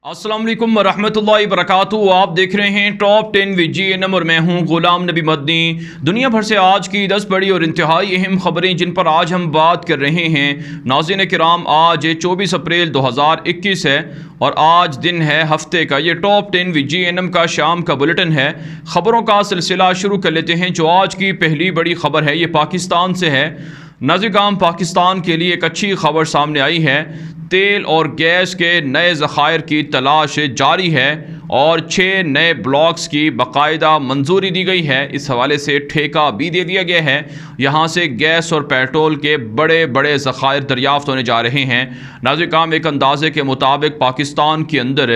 अस्सलाम वालेकुम वरहमतुल्लाहि वबरकातुहू। आप देख रहे हैं टॉप 10 विद GNM और मैं हूं गुलाम नबी मदनी। दुनिया भर से आज की 10 बड़ी और इंतहाई अहम खबरें जिन पर आज हम बात कर रहे हैं। नाज़रीन किराम, आज 24 अप्रैल 2021 है और आज दिन है हफ्ते का। ये टॉप 10 विद GNM का शाम का बुलेटिन है। खबरों का सिलसिला शुरू कर लेते हैं। जो आज की पहली बड़ी खबर है ये पाकिस्तान से है। नाज़रीन, पाकिस्तान के लिए एक अच्छी खबर सामने आई है। तेल और गैस के नए ज़खायर की तलाश जारी है और 6 नए ब्लॉक्स की बाकायदा मंजूरी दी गई है। इस हवाले से ठेका भी दे दिया गया है। यहाँ से गैस और पेट्रोल के बड़े बड़े ज़खायर दरियाफ़्त होने जा रहे हैं। नाज़रीन, एक अंदाजे के मुताबिक पाकिस्तान के अंदर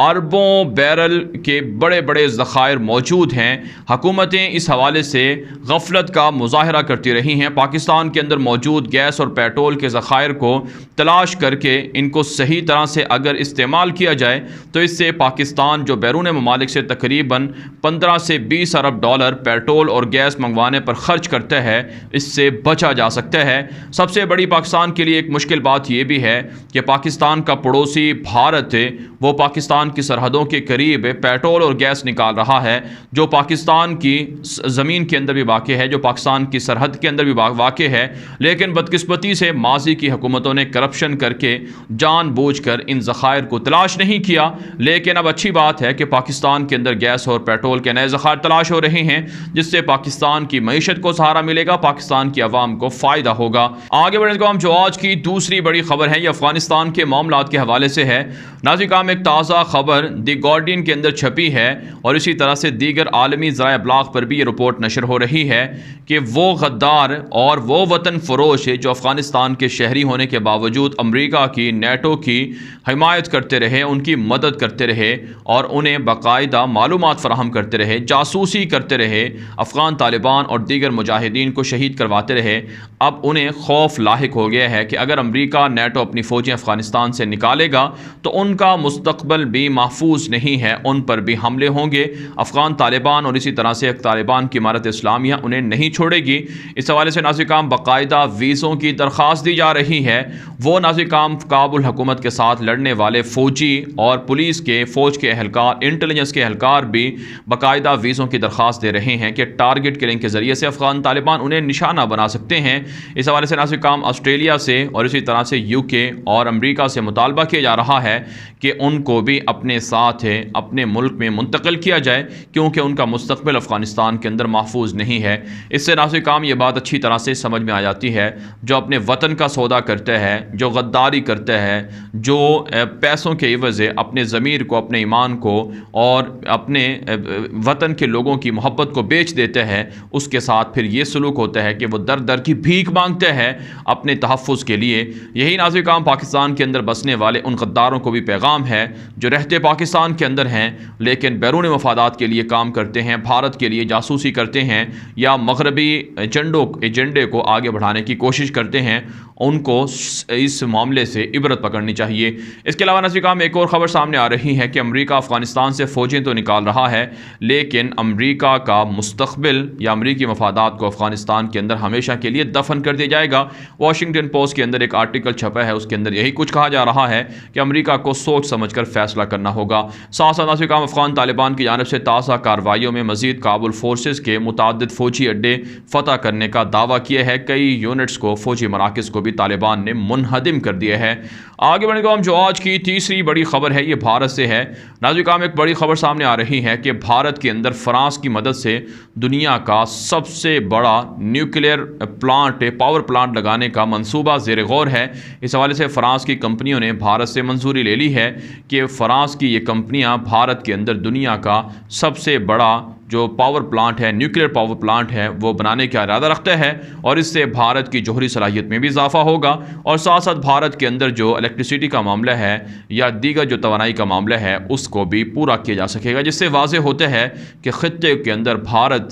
अरबों बैरल के बड़े बड़े ज़खायर मौजूद हैं। हुकूमतें इस हवाले से गफलत का मुजाहरा करती रही हैं। पाकिस्तान के अंदर मौजूद गैस और पेट्रोल के ज़खायर को तलाश करके इनको सही तरह से अगर इस्तेमाल किया जाए तो इससे पाकिस्तान जो बैरून ममालिक से तकरीबन 15 से 20 अरब डॉलर पेट्रोल और गैस मंगवाने पर ख़र्च करता है, इससे बचा जा सकता है। सबसे बड़ी पाकिस्तान के लिए एक मुश्किल बात यह भी है कि पाकिस्तान का पड़ोसी भारत वो पाकिस्तान की सरहदों के करीब पेट्रोल और गैस निकाल रहा है, जो पाकिस्तान की ज़मीन के अंदर भी वाक़ है, जो पाकिस्तान की सरहद के अंदर भी वाक़ है। लेकिन बदकिस्मती से माजी की हुकूमतों ने करप्शन करके जानबूझकर इन ज़खायर को तलाश नहीं किया। लेकिन अब अच्छी बात है कि पाकिस्तान के अंदर गैस और पेट्रोल के नए ज़खायर तलाश हो रहे हैं, जिससे पाकिस्तान की मईशत को सहारा मिलेगा, पाकिस्तान की आवाम को फ़ायदा होगा। आगे बढ़ने को हम जो आज की दूसरी बड़ी खबर है ये अफ़गानिस्तान के मामलात के हवाले से है। नाज़रीन, एक ताज़ा खबर द गार्डियन के अंदर छपी है और इसी तरह से दीगर आलमी ज़राए इब्लाग पर भी ये रिपोर्ट नशर हो रही है कि वो गद्दार और वो वतन फ़रोश है जो अफ़गानिस्तान के शहरी होने के बावजूद अमरीका की, नेटो की हिमायत करते रहे, उनकी मदद करते रहे और उन्हें बाकायदा मालूमात फ़राहम करते रहे, जासूसी करते रहे, अफ़गान तालिबान और दीगर मुजाहिदीन को शहीद करवाते रहे। अब उन्हें खौफ लाहिक हो गया है कि अगर अमरीका, नेटो अपनी फ़ौजें अफ़गानिस्तान से निकालेगा तो उनका मुस्तक़बिल भी महफूज नहीं है, उन पर भी हमले होंगे। अफ़गान तालिबान और इसी तरह से तालिबान की इमारत इस्लामिया उन्हें नहीं छोड़ेगी। इस हवाले से नाज़रीन बाकायदा वीज़ों की दरख्वास्त दी जा रही है। वो नाज़रीन काबुल हुकूमत के साथ लड़ने वाले फ़ौजी और पुलिस के, फ़ौज के एहलकार, इंटेलिजेंस के एहलकार भी बाकायदा वीज़ों की दरख्वास्त दे रहे हैं कि टारगेट किलिंग के ज़रिए से अफ़गान तालिबान उन्हें निशाना बना सकते हैं। इस हवाले से नाज़रीन ऑस्ट्रेलिया से और इसी तरह से UK और अमरीका से मुतालबा किया जा रहा है कि उनको भी अपने साथ अपने मुल्क में मुंतकिल किया जाए, क्योंकि उनका मुस्तक़बिल अफ़गानिस्तान के अंदर महफूज नहीं है। इससे नाज़रीन ये बात अच्छी तरह से समझ में आ जाती है, जो अपने वतन का सौदा करता है, जो गद्दारी करता है, जो पैसों के एवज़ अपने ज़मीर को, अपने ईमान को और अपने वतन के लोगों की मोहब्बत को बेच देता है, उसके साथ फिर ये सलूक होता है कि वो दर दर की भीख मांगता है अपने तहफ़्फ़ुज़ के लिए। यही नाज़रीन पाकिस्तान के अंदर बसने वाले उन गद्दारों को भी पैगाम है जो रहते पाकिस्तान के अंदर हैं लेकिन बैरून मफादात के लिए काम करते हैं, भारत के लिए जासूसी करते हैं या मग़रबी एजेंडे को आगे बढ़ाने की कोशिश करते हैं। उनको इस मामले से इबरत पकड़नी चाहिए। इसके अलावा नाज़रीन एक और ख़बर सामने आ रही है कि अमरीका अफ़गानिस्तान से फ़ौजें तो निकाल रहा है, लेकिन अमरीका का मुस्तक़बिल या अमरीकी मफादात को अफ़गानिस्तान के अंदर हमेशा के लिए दफन कर दिया जाएगा। वाशिंगटन पोस्ट के अंदर एक आर्टिकल छपा है, उसके अंदर यही कुछ कहा जा रहा है कि अमरीका को सोच समझ कर फैसला करना होगा। साथ साथ नाज़रीन अफ़गान तालिबान की जानिब से ताज़ा कार्रवाइयों में मज़ीद काबुल फोर्सेस के मुतअद्दिद फ़ौजी अड्डे फ़तह करने का दावा किया है। कई यूनिट्स को, फ़ौजी मराकज़ को भी तालिबान ने मुनहदिम कर दिया है। आगे बढ़ने को हम जो आज की तीसरी बड़ी खबर है ये भारत से है। नाज़रीन एक बड़ी खबर सामने आ रही है कि भारत के अंदर फ्रांस की मदद से दुनिया का सबसे बड़ा न्यूक्लियर प्लांट, पावर प्लांट लगाने का मंसूबा ज़ेर गौर है। इस हवाले से फ्रांस की कंपनियों ने भारत से मंजूरी ले ली है कि फ्रांस की ये कंपनियां भारत के अंदर दुनिया का सबसे बड़ा जो पावर प्लांट है, न्यूक्लियर पावर प्लांट है, वो बनाने का इरादा रखता है और इससे भारत की जोहरी सलाहियत में भी इजाफा होगा और साथ साथ भारत के अंदर जो इलेक्ट्रिसिटी का मामला है या दीगर जो तवानाई का मामला है उसको भी पूरा किया जा सकेगा, जिससे वाज़े होता है कि ख़ित्ते के अंदर भारत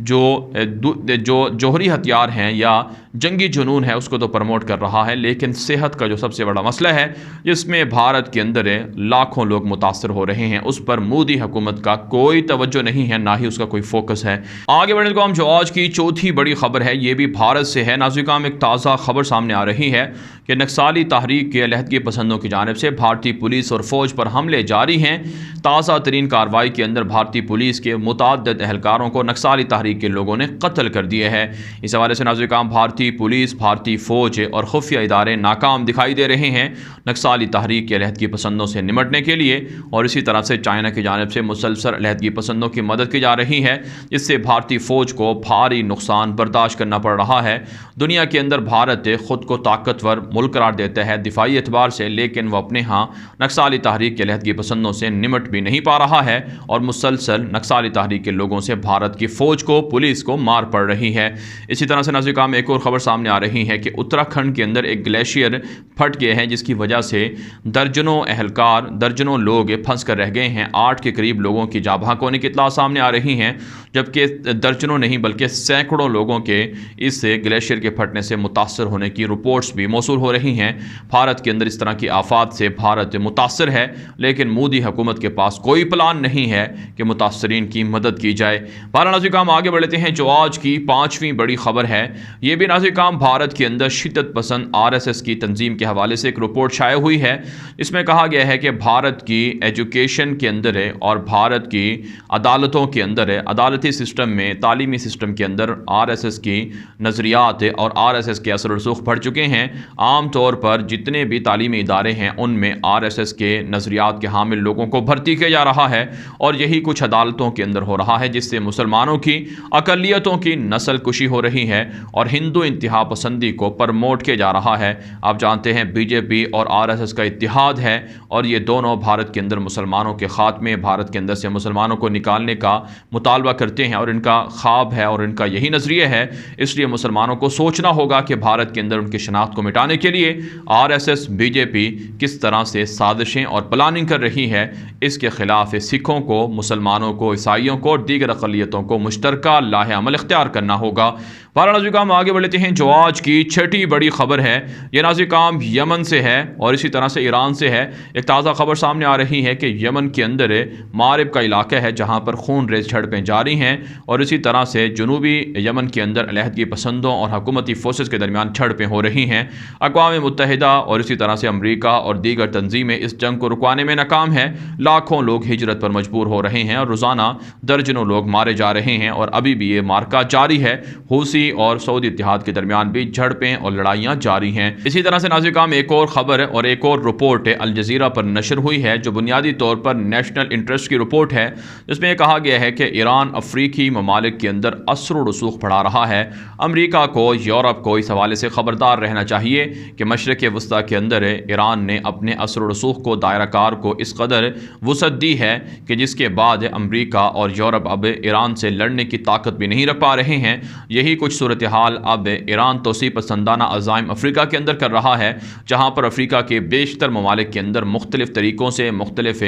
जो जोहरी हथियार हैं या जंगी जुनून है उसको तो प्रमोट कर रहा है, लेकिन सेहत का जो सबसे बड़ा मसला है जिसमें भारत के अंदर लाखों लोग मुतासर हो रहे हैं, उस पर मोदी हुकूमत का कोई तवज्जो नहीं है, ना ही उसका कोई फोकस है। आगे बढ़ने को हम जो आज की चौथी बड़ी खबर है ये भी भारत से है। नाज़रीन एक ताज़ा खबर सामने आ रही है کہ نکسالی تحریک کے علیحدگی پسندوں کی جانب سے بھارتی پولیس اور فوج پر حملے جاری ہیں۔ تازہ ترین کارروائی کے اندر بھارتی پولیس کے متعدد اہلکاروں کو نکسالی تحریک کے لوگوں نے قتل کر دیے ہیں۔ اس حوالے سے ناظرین کرام بھارتی پولیس، بھارتی فوج اور خفیہ ادارے ناکام دکھائی دے رہے ہیں نکسالی تحریک کے علیحدگی پسندوں سے نمٹنے کے لیے، اور اسی طرح سے چائنا کی جانب سے مسلسل علیحدگی پسندوں کی مدد کی جا رہی ہے، جس سے بھارتی فوج کو بھاری نقصان برداشت کرنا پڑ رہا ہے۔ دنیا کے اندر بھارت خود کو طاقتور ملک قرار دیتا ہے دفاعی اعتبار سے، لیکن وہ اپنے ہاں نکسالی تحریک کے علیحدگی پسندوں سے نمٹ بھی نہیں پا رہا ہے، اور مسلسل نکسالی تحریک کے لوگوں سے بھارت کی فوج کو، پولیس کو مار پڑ رہی ہے۔ اسی طرح سے ناظرین کرام ایک اور خبر سامنے آ رہی ہے کہ اتراکھنڈ کے اندر ایک گلیشیئر پھٹ گئے ہیں، جس کی وجہ سے درجنوں اہلکار، درجنوں لوگ پھنس کر رہ گئے ہیں۔ 8 کے قریب لوگوں کی جاں بحق ہونے کی اطلاع سامنے آ رہی ہیں، جبکہ درجنوں نہیں بلکہ سینکڑوں لوگوں کے اس گلیشیئر کے پھٹنے سے متاثر ہونے کی رپورٹس بھی موصول ہو رہی ہیں۔ بھارت کے اندر اس طرح کی آفات سے بھارت متاثر ہے، لیکن مودی حکومت کے پاس کوئی پلان نہیں ہے کہ متاثرین کی مدد کی جائے۔ بہرحال ناظرین کرام آگے بڑھتے ہیں جو آج کی 5ویں بڑی خبر ہے، یہ بھی ناظرین کرام بھارت کے اندر شدت پسند RSS کی تنظیم کے حوالے سے ایک رپورٹ شائع ہوئی ہے۔ اس میں کہا گیا ہے کہ بھارت کی ایجوکیشن کے اندر ہے اور بھارت کی عدالتوں کے اندر ہے، عدالتی سسٹم میں، تعلیمی سسٹم کے اندر RSS کی نظریات اور RSS کے اثر و رسوخ بڑھ چکے ہیں۔ عام طور پر جتنے بھی تعلیمی ادارے ہیں ان میں RSS کے نظریات کے حامل لوگوں کو بھرتی کیا جا رہا ہے، اور یہی کچھ عدالتوں کے اندر ہو رہا ہے، جس سے مسلمانوں کی، اقلیتوں کی نسل کشی ہو رہی ہے اور ہندو انتہا پسندی کو پرموٹ کیا جا رہا ہے۔ آپ جانتے ہیں BJP اور RSS کا اتحاد ہے، اور یہ دونوں بھارت کے اندر مسلمانوں کے خاتمے، بھارت کے اندر سے مسلمانوں کو نکالنے کا مطالبہ کرتے ہیں، اور ان کا خواب ہے اور ان کا یہی نظریہ ہے۔ اس لیے مسلمانوں کو سوچنا ہوگا کہ بھارت کے اندر ان کی شناخت کو مٹانے کے لیے RSS BJP کس طرح سے سازشیں اور پلاننگ کر رہی ہے۔ اس کے خلاف سکھوں کو، مسلمانوں کو، عیسائیوں کو اور دیگر اقلیتوں کو مشترکہ لاہ عمل اختیار کرنا ہوگا۔ بہرحال ناظرین کرام آگے بڑھتے ہیں جو آج کی 6ٹھی بڑی خبر ہے، یہ ناظرین کرام یمن سے ہے اور اسی طرح سے ایران سے ہے۔ ایک تازہ خبر سامنے آ رہی ہے کہ یمن کے اندر مارب کا علاقہ ہے جہاں پر خون ریز جھڑپیں جاری ہیں، اور اسی طرح سے جنوبی یمن کے اندر علیحدگی پسندوں اور حکومتی فورسز کے درمیان جھڑپیں ہو رہی ہیں۔ اقوام متحدہ اور اسی طرح سے امریکہ اور دیگر تنظیمیں اس جنگ کو رکوانے میں ناکام ہیں۔ لاکھوں لوگ ہجرت پر مجبور ہو رہے ہیں اور روزانہ درجنوں لوگ مارے جا رہے ہیں، اور ابھی بھی یہ مارکا جاری ہے۔ حوثی اور سعودی اتحاد کے درمیان بھی جھڑپیں اور لڑائیاں جاری ہیں۔ اسی طرح سے ناظرین کرام ایک اور خبر اور ایک اور رپورٹ الجزیرہ پر نشر ہوئی ہے، جو بنیادی طور پر نیشنل انٹرسٹ کی رپورٹ ہے، جس میں یہ کہا گیا ہے کہ ایران افریقی ممالک کے اندر اثر و رسوخ بڑھا رہا ہے۔ امریکہ کو، یورپ کو اس حوالے سے خبردار رہنا چاہیے کہ مشرق وسطیٰ کے اندر ایران نے اپنے اثر و رسوخ کو، دائرہ کار کو اس قدر وسعت دی ہے کہ جس کے بعد امریکہ اور یورپ اب ایران سے لڑنے کی طاقت بھی نہیں رکھ پا رہے ہیں۔ یہی کچھ صورتحال اب ایران توسیع پسندانہ عزائم افریقہ کے اندر کر رہا ہے، جہاں پر افریقہ کے بیشتر ممالک کے اندر مختلف طریقوں سے، مختلف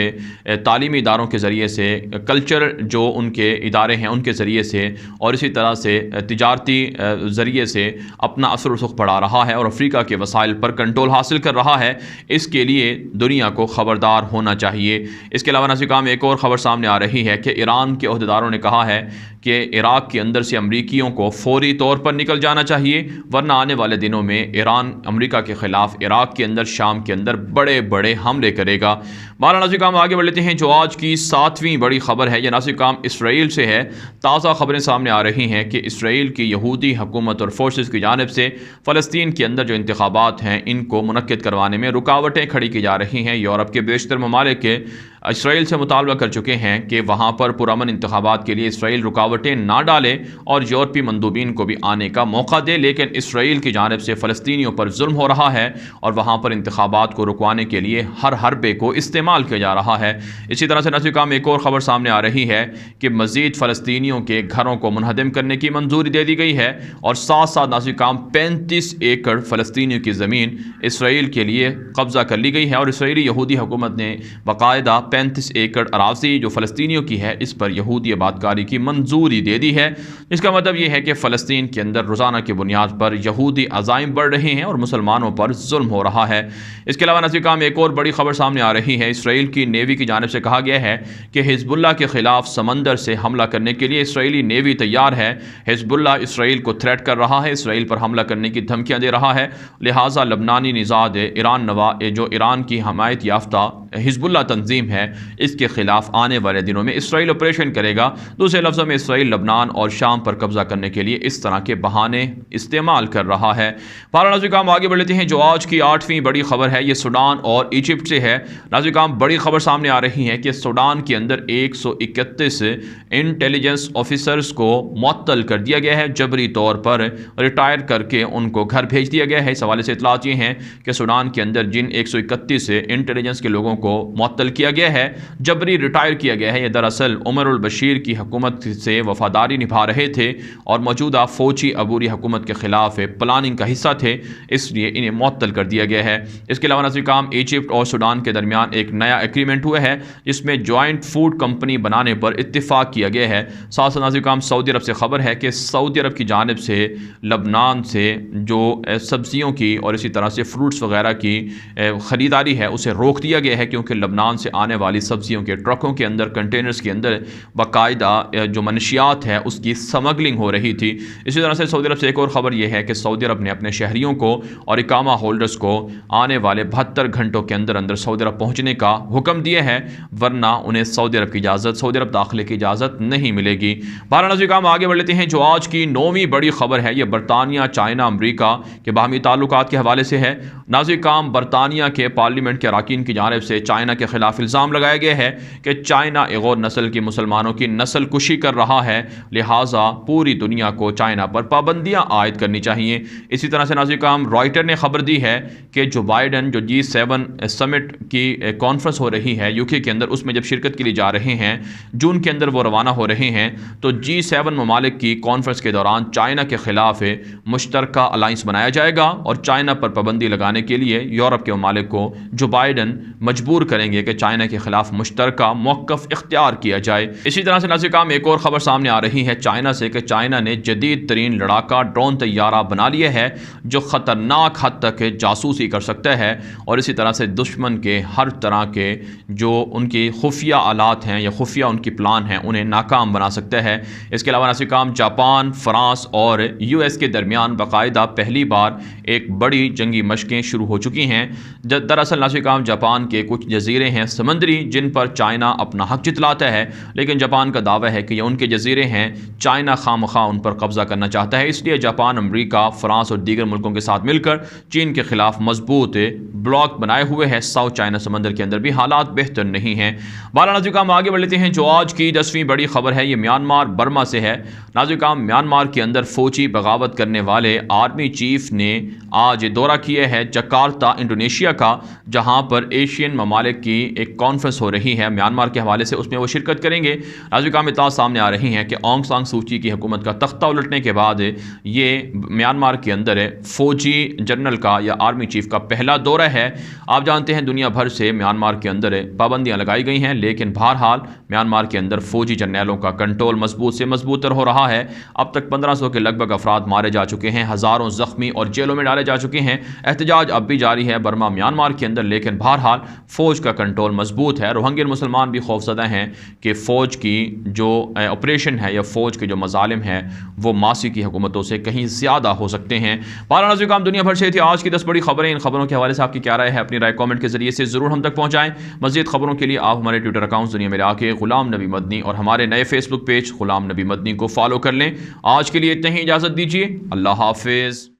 تعلیمی اداروں کے ذریعے سے، کلچر جو ان کے ادارے ہیں ان کے ذریعے سے، اور اسی طرح سے تجارتی ذریعے سے اپنا اثر و رسوخ بڑھا رہا ہے اور افریقہ کے وسائل پر کنٹرول حاصل کر رہا ہے۔ اس کے لیے دنیا کو خبردار ہونا چاہیے۔ اس کے علاوہ ناظرین کرام ایک اور خبر سامنے آ رہی ہے کہ ایران کے عہدیداروں نے کہا ہے کہ عراق کے اندر سے امریکیوں کو فوری طور پر نکل جانا چاہیے، ورنہ آنے والے دنوں میں ایران امریکہ کے خلاف عراق کے اندر، شام کے اندر بڑے بڑے حملے کرے گا۔ بہرحال ناظرین کرام آگے بڑھ لیتے ہیں جو آج کی 7ویں بڑی خبر ہے، یہ ناظرین کرام اسرائیل سے ہے۔ تازہ خبریں سامنے آ رہی ہیں کہ اسرائیل کی یہودی حکومت اور فورسز کی جانب سے فلسطین کے اندر جو انتخابات ہیں ان کو منعقد کروانے میں رکاوٹیں کھڑی کی جا رہی ہیں۔ یورپ کے بیشتر ممالک اسرائیل سے مطالبہ کر چکے ہیں کہ وہاں پر پرامن انتخابات کے لیے اسرائیل رکاوٹیں نہ ڈالے اور یورپی مندوبین کو بھی آنے کا موقع دے، لیکن اسرائیل کی جانب سے فلسطینیوں پر ظلم ہو رہا ہے اور وہاں پر انتخابات کو رکوانے کے لیے ہر حربے کو استعمال کیا جا رہا ہے۔ اسی طرح سے ناظرین کرام ایک اور خبر سامنے آ رہی ہے کہ مزید فلسطینیوں کے گھروں کو منہدم کرنے کی منظوری دے دی گئی ہے، اور ساتھ ساتھ ناظرین کرام 35 ایکڑ فلسطینیوں کی زمین اسرائیل کے لیے قبضہ کر لی گئی ہے، اور اسرائیلی یہودی حکومت نے باقاعدہ 35 एकड़ अराज़ी जो फ़लस्तीनियों की है इस पर यहूदी आबादकारी की मंजूरी दे दी है। इसका मतलब ये है कि फ़लस्तीन के अंदर रोज़ाना की बुनियाद पर यहूदी अज़ाइम बढ़ रहे हैं और मुसलमानों पर जुल्म हो रहा है। इसके अलावा नज़ीर काम एक और बड़ी खबर सामने आ रही है। इसराइल की नेवी की जानिब से कहा गया है कि हिजबुल्लाह के ख़िलाफ़ समंदर से हमला करने के लिए इसराइली नेवी तैयार है। हिजबुल्लाह इसराइल को थ्रेट कर रहा है, इसराइल पर हमला करने की धमकियाँ दे रहा है, लिहाजा लबनानी निज़ाद ईरान नवा जो ईरान की हमायत याफ्ता हिजबुल्लाह तंजीम है इसके ख़िलाफ़ आने वाले दिनों में इसराइल ऑपरेशन करेगा। दूसरे लफ्ज़ों में इसराइल लबनान और शाम पर कब्ज़ा करने के लिए इस तरह के बहाने इस्तेमाल कर रहा है। नाज़रीन काम आगे बढ़ लेते हैं। जो आज की 8वीं बड़ी खबर है ये सूडान और इजिप्ट से है। नाज़रीन काम बड़ी खबर सामने आ रही है कि सूडान के अंदर 131 इंटेलिजेंस ऑफिसर्स को मुअत्तल कर दिया गया है, जबरी तौर पर रिटायर करके उनको घर भेज दिया गया है। इस हवाले से इतलात ये हैं कि सूडान के अंदर जिन 131 इंटेलिजेंस के लोगों को मुअत्तल किया गया है, जबरी रिटायर किया गया है, ये दरअसल उमर अल बशीर की हुकूमत से वफादारी निभा रहे थे और मौजूदा फ़ौजी अबूरी हुकूमत के ख़िलाफ़ प्लानिंग का हिस्सा थे, इसलिए इन्हें मुअत्तल कर दिया गया है। इसके अलावा नाज़रीन काम इजिप्ट और सूडान के दरमियान एक नया एग्रीमेंट हुआ है जिसमें जॉइंट फूड कंपनी बनाने पर इत्तिफाक किया गया है। साथ साथ नाज़रीन काम सऊदी अरब से खबर है कि सऊदी अरब की जानिब से लबनान से जो सब्ज़ियों की और इसी तरह से फ्रूट्स वगैरह की ख़रीदारी है उसे रोक दिया गया है, क्योंकि लबनान से आने वाली सब्ज़ियों के ट्रकों के अंदर, कंटेनर्स के अंदर बाकायदा जो मनशियात है उसकी स्मगलिंग हो रही थी। इसी तरह से सऊदी अरब से एक और ख़बर यह है कि सऊदी अरब ने अपने शहरियों को और इकामा होल्डर्स को आने वाले 72 घंटों के अंदर अंदर सऊदी अरब पहुँचने का हुक्म दिया है, वरना उन्हें सऊदी अरब की इजाज़त, सऊदी अरब दाखिले की इजाज़त नहीं मिलेगी। नाज़रीन काम आगे बढ़ लेते हैं। जो आज की 9वीं बड़ी खबर है यह बरतानिया, चाइना, अमरीका के बाहमी ताल्लुकात के हवाले से है। नाज़रीन काम बरतानिया के पार्लियामेंट के अरकान की जानिब से चाइना के ख़िलाफ़ इल्ज़ाम लगाया गया है कि चाइना एगोर नस्ल के मुसलमानों की नस्ल कुशी कर रहा है, लिहाजा पूरी दुनिया को चाइना पर पाबंदियाँ आयद करनी चाहिए। इसी तरह से नाज़रीन काम रॉयटर ने खबर दी है कि जो बाइडन जो G7 समिट की कॉन्फ्रेंस हो रही है यूके के अंदर, उसमें जब शिरकत के लिए जा रहे हैं, जून के अंदर वो रवाना हो रहे हैं, तो G7 ममालिक की कॉन्फ्रेंस के दौरान चाइना के ख़िलाफ़ मुश्तरका अलाइंस बनाया जाएगा और चाइना पर पाबंदी लगाने के लिए यूरोप के ममालिक को जो बाइडन मजबूर करेंगे कि चाइना के ख़िलाफ़ मुश्तरका मौक़िफ़ इख्तियार किया जाए। इसी तरह से नाज़रीन काम एक और ख़बर सामने आ रही है चाइना से कि चाइना ने जदीद तरीन लड़ाका ड्रोन तैयारा बना लिया है जो ख़तरनाक हद तक जासूसी कर सकता है और इसी तरह से दुश्मन के हर तरह के जो उनकी खुफिया आलात हैं या खुफिया उनकी प्लान हैं उन्हें नाकाम बना सकता है। इसके अलावा नाज़रीन काम जापान, फ़्रांस और US के दरमियान बाकायदा पहली बार एक बड़ी जंगी मशक़ें शुरू हो चुकी हैं। दरअसल नाज़रीन काम जापान के कुछ जजीरे हैं समंदरी जिन पर चाइना अपना हक जितलाता है, लेकिन जापान का दावा है कि ये उनके जजीरे हैं, चाइना खामखा उन पर कब्ज़ा करना चाहता है, इसलिए जापान, अमेरिका, फ़्रांस और दीगर मुल्कों के साथ मिलकर चीन के ख़िलाफ़ मजबूत ब्लॉक बनाए हुए है। साउथ चाइना समंदर के अंदर भी हालात बेहतर नहीं हैं। नाज़रीन काम आगे बढ़ लेते हैं। जो आज की 10वीं बड़ी खबर है ये म्यांमार बर्मा से है। नाज़रीन काम म्यांमार के अंदर फ़ौजी बगावत करने वाले आर्मी चीफ ने आज दौरा किया है जकार्ता, इंडोनेशिया का, जहाँ पर एशियन ममालिक की एक कॉन्फ्रेंस हो रही है म्यांमार के हवाले से, उसमें वो शिरकत करेंगे। नाज़रीन काम इत्तलात सामने आ रही हैं कि ऑंग सान सू की हुकूमत का तख्ता उलटने के बाद ये म्यांमार के अंदर फ़ौजी जनरल का या आर्मी चीफ का पहला दौरा है। आप जानते हैं दुनिया भर से म्यांमार के अंदर पाबंदियाँ लगाई गई हैं, लेकिन बहरहाल म्यांमार के अंदर फ़ौजी जर्नलों का कंट्रोल मजबूत से मजबूत तर हो रहा है। अब तक 1500 के लगभग अफराद मारे जा चुके हैं, हज़ारों ज़ख्मी और जेलों में डाले जा चुके हैं। एहतजाज अब भी जारी है बर्मा म्यांमार के अंदर, लेकिन बहरहाल फ़ौज का कंट्रोल मजबूत है। रोहिंग्या मुसलमान भी खौफज़दा हैं कि फ़ौज की जो ऑपरेशन है या फ़ौज के जो मज़ालिम है वो मासी की हुकूमतों से कहीं ज़्यादा हो सकते हैं। नाज़रीन काम दुनिया भर से थी आज की 10 बड़ी खबरें। इन खबरों के हवाले से आपकी क्या राय है? अपनी राय कमेंट के जरिए से ज़रूर हम तक पहुँचाएँ। मज़ीद खबरों के लिए आप हमारे ट्विटर अकाउंट दुनिया में आके ग़ुलाम नबी मदनी और हमारे नए फेसबुक पेज ग़ुलाम नबी मदनी को फॉलो कर लें। आज के लिए इतनी ही इजाज़त दीजिए। अल्लाह हाफ़िज़।